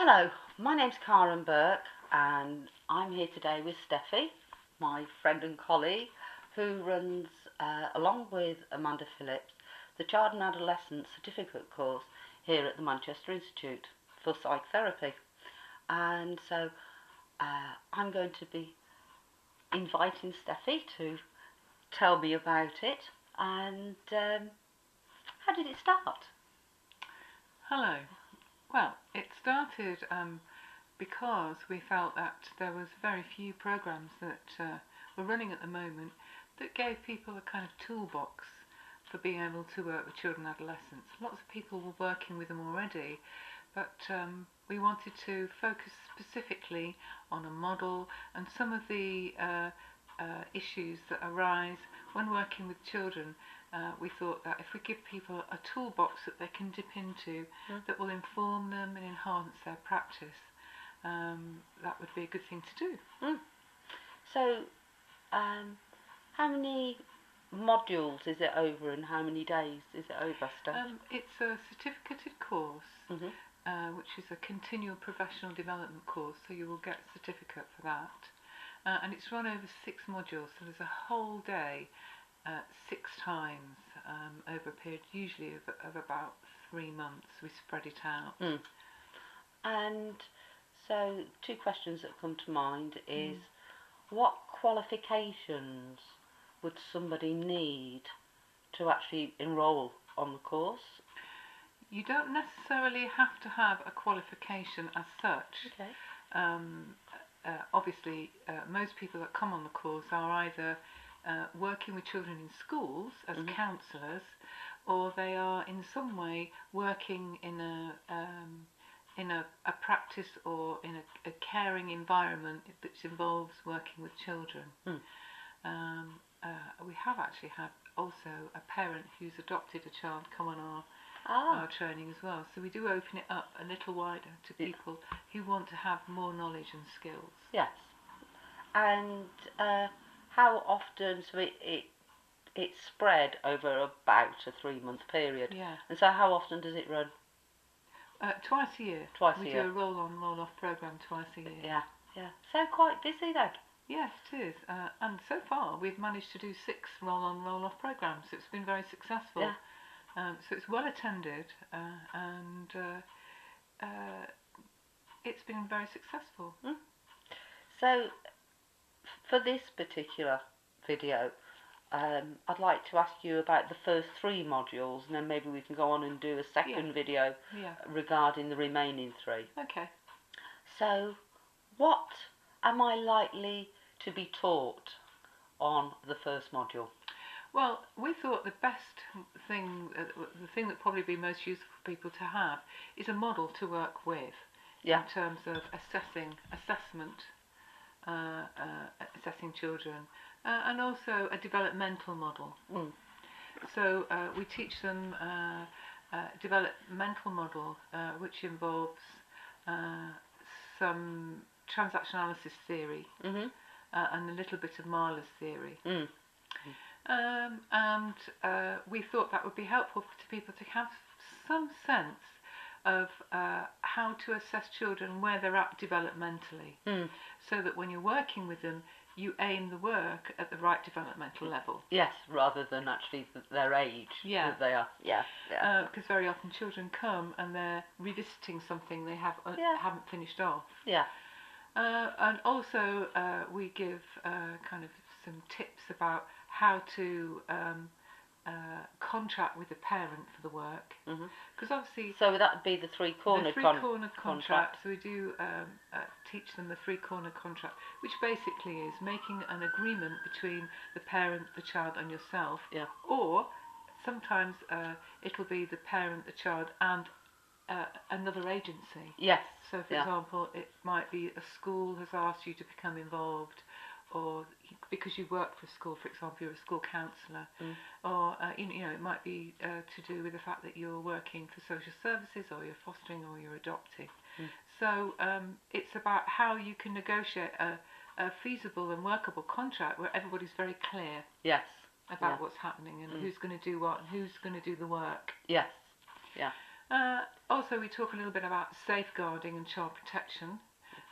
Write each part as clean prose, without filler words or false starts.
Hello, my name's Karen Burke and I'm here today with Steffi, my friend and colleague, who runs, along with Amanda Phillips, the Child and Adolescent Certificate course here at the Manchester Institute for Psychotherapy. And so I'm going to be inviting Steffi to tell me about it and how did it start? Hello. Well, it started because we felt that there was very few programs that were running at the moment that gave people a kind of toolbox for being able to work with children and adolescents. Lots of people were working with them already, but we wanted to focus specifically on a model and some of the issues that arise when working with children. We thought that if we give people a toolbox that they can dip into that will inform them and enhance their practice, that would be a good thing to do. So, how many modules is it over and how many days is it over, Steph? It's a certificated course, which is a continual professional development course, so you will get a certificate for that. And it's run over 6 modules, so there's a whole day 6 times over a period usually of about 3 months. We spread it out. And so 2 questions that come to mind is what qualifications would somebody need to actually enrol on the course? You don't necessarily have to have a qualification as such. Okay. Obviously, most people that come on the course are either working with children in schools as counsellors, or they are in some way working in a practice or in a caring environment that involves working with children. We have actually had also a parent who's adopted a child come on our training as well. So we do open it up a little wider to people who want to have more knowledge and skills. Yes. And how often, so it's spread over about a 3-month period. Yeah. And so how often does it run? Twice a year. Twice a we year. do a Rollon Rolloff program twice a year. Yeah, yeah. So quite busy then. Yes, it is. And so far we've managed to do 6 Rollon Rolloff programs. So it's been very successful. Yeah. So it's well attended and it's been very successful. So for this particular video, I'd like to ask you about the first 3 modules, and then maybe we can go on and do a second video regarding the remaining 3. Okay. So, what am I likely to be taught on the first module? Well, we thought the best thing, the thing that probably be most useful for people to have, is a model to work with in terms of assessment, assessing children, and also a developmental model. So we teach them a developmental model which involves some transaction analysis theory and a little bit of Marler's theory. And we thought that would be helpful to people to have some sense of how to assess children where they're at developmentally, so that when you're working with them, you aim the work at the right developmental level. Yes, rather than actually their age that they are. Yeah. Because very often children come and they're revisiting something they haven't finished off. Yeah. And also we give kind of some tips about how to contract with the parent for the work, because obviously. So that would be the three-cornered contract. So we do teach them the 3-cornered contract, which basically is making an agreement between the parent, the child, and yourself. Yeah. Or sometimes it'll be the parent, the child, and another agency. Yes. So, for example, it might be a school has asked you to become involved, or because you work for a school, for example, you're a school counsellor, or it might be to do with the fact that you're working for social services, or you're fostering, or you're adopting. So it's about how you can negotiate a feasible and workable contract where everybody's very clear. Yes. About what's happening and who's going to do what and who's going to do the work. Yes. Yeah. Also, we talk a little bit about safeguarding and child protection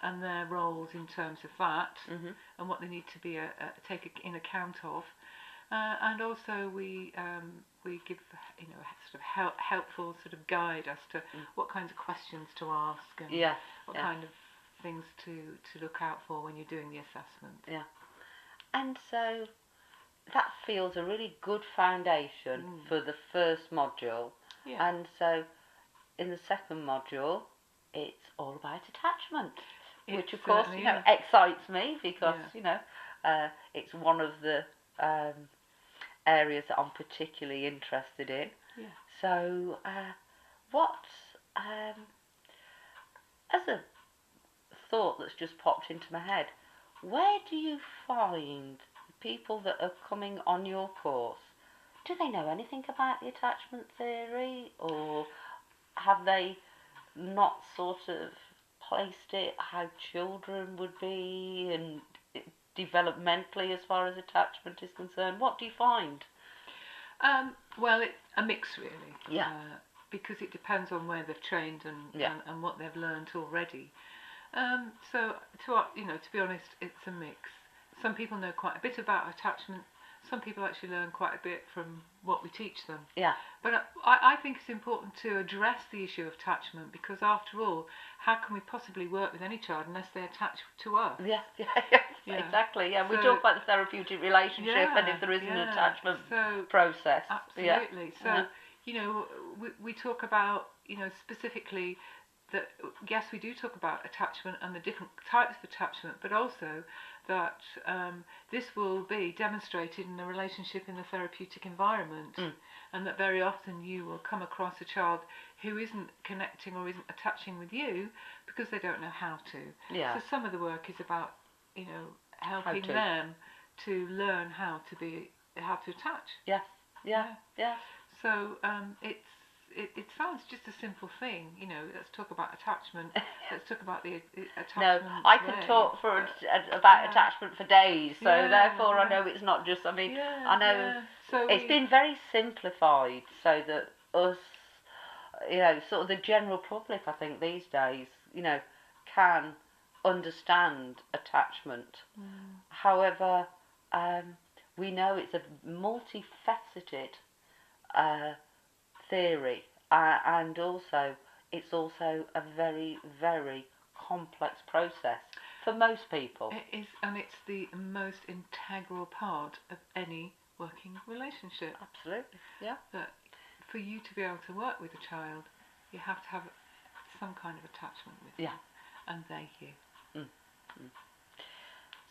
and their roles in terms of that, and what they need to be take in account of. And also we give sort of helpful sort of guide as to what kinds of questions to ask and what kind of things to look out for when you're doing the assessment. Yeah. And so that feels a really good foundation for the first module. Yeah. And so in the second module, it's all about attachment, which of course excites me because it's one of the areas that I'm particularly interested in. Yeah. So, what as a thought that's just popped into my head, where do you find people that are coming on your course? Do they know anything about the attachment theory, or have they not sort of placed it how children would be and developmentally as far as attachment is concerned? What do you find? Well, it's a mix really. Yeah. Because it depends on where they've trained and what they've learned already. So to be honest, it's a mix. Some people know quite a bit about attachment. Some people actually learn quite a bit from what we teach them. Yeah. But I think it's important to address the issue of attachment, because after all, how can we possibly work with any child unless they attach to us? Yeah. Exactly. Yeah, we talk about the therapeutic relationship and if there is an attachment process. Absolutely. So we talk about specifically that yes, we do talk about attachment and the different types of attachment, but also that this will be demonstrated in a relationship in the therapeutic environment, and that very often you will come across a child who isn't connecting or isn't attaching with you because they don't know how to. Yeah. So some of the work is about helping them to learn how to attach. Yes. Yeah. So it sounds just a simple thing, let's talk about attachment, let's talk about the attachment. No, I could talk about attachment for days, so therefore I know it's not just, I know so it's been very simplified so that us, sort of the general public, I think these days, can understand attachment. However, we know it's a multifaceted theory, and also it's also a very, very complex process for most people. It is, and it's the most integral part of any working relationship. Absolutely, yeah. That for you to be able to work with a child, you have to have some kind of attachment with them, and they you.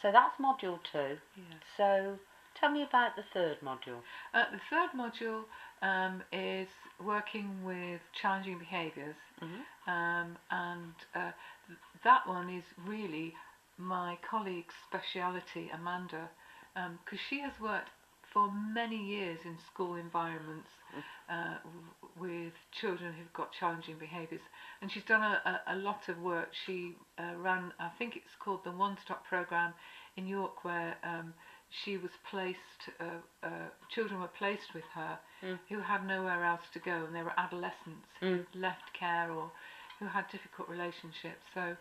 So that's module 2. Yeah. So tell me about the third module. The third module is working with challenging behaviours, and that one is really my colleague's speciality, Amanda, because she has worked for many years in school environments with children who've got challenging behaviours, and she's done a lot of work. She ran, I think it's called the One Stop Programme in York, where she was placed, children were placed with her who had nowhere else to go, and they were adolescents who left care or who had difficult relationships. So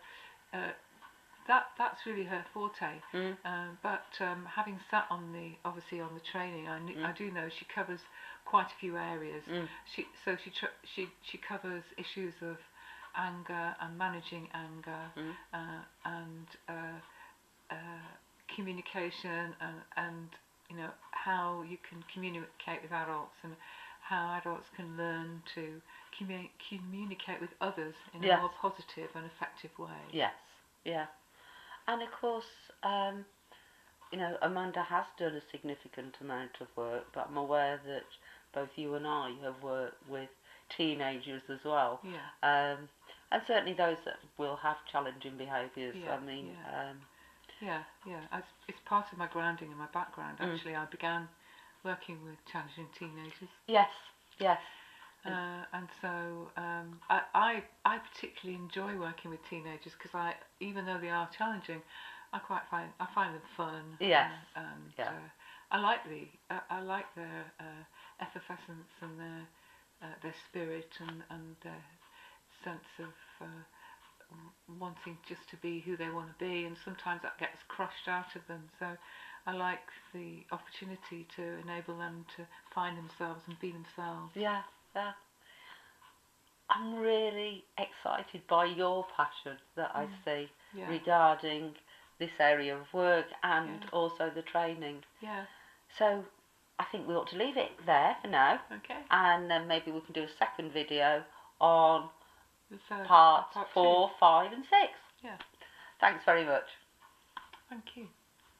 that's really her forte. But having sat on the training, I do know she covers quite a few areas. She covers issues of anger and managing anger, and communication, and how you can communicate with adults, and how adults can learn to communicate with others in a more positive and effective way. Yes, yeah. And of course, Amanda has done a significant amount of work, but I'm aware that both you and I have worked with teenagers as well. Yeah. And certainly those that will have challenging behaviours. It's part of my grounding and my background. Actually, I began working with challenging teenagers. Yes. And so I particularly enjoy working with teenagers because even though they are challenging, I find them fun. Yes. I like their effervescence and their spirit and their sense of wanting just to be who they want to be, and sometimes that gets crushed out of them. So I like the opportunity to enable them to find themselves and be themselves. Yeah, yeah. I'm really excited by your passion that I see Yeah. regarding this area of work and Yeah. also the training. Yeah. So I think we ought to leave it there for now, Okay. and then maybe we can do a second video on So, parts part 4, 5 and 6. Yeah. Thanks very much. Thank you.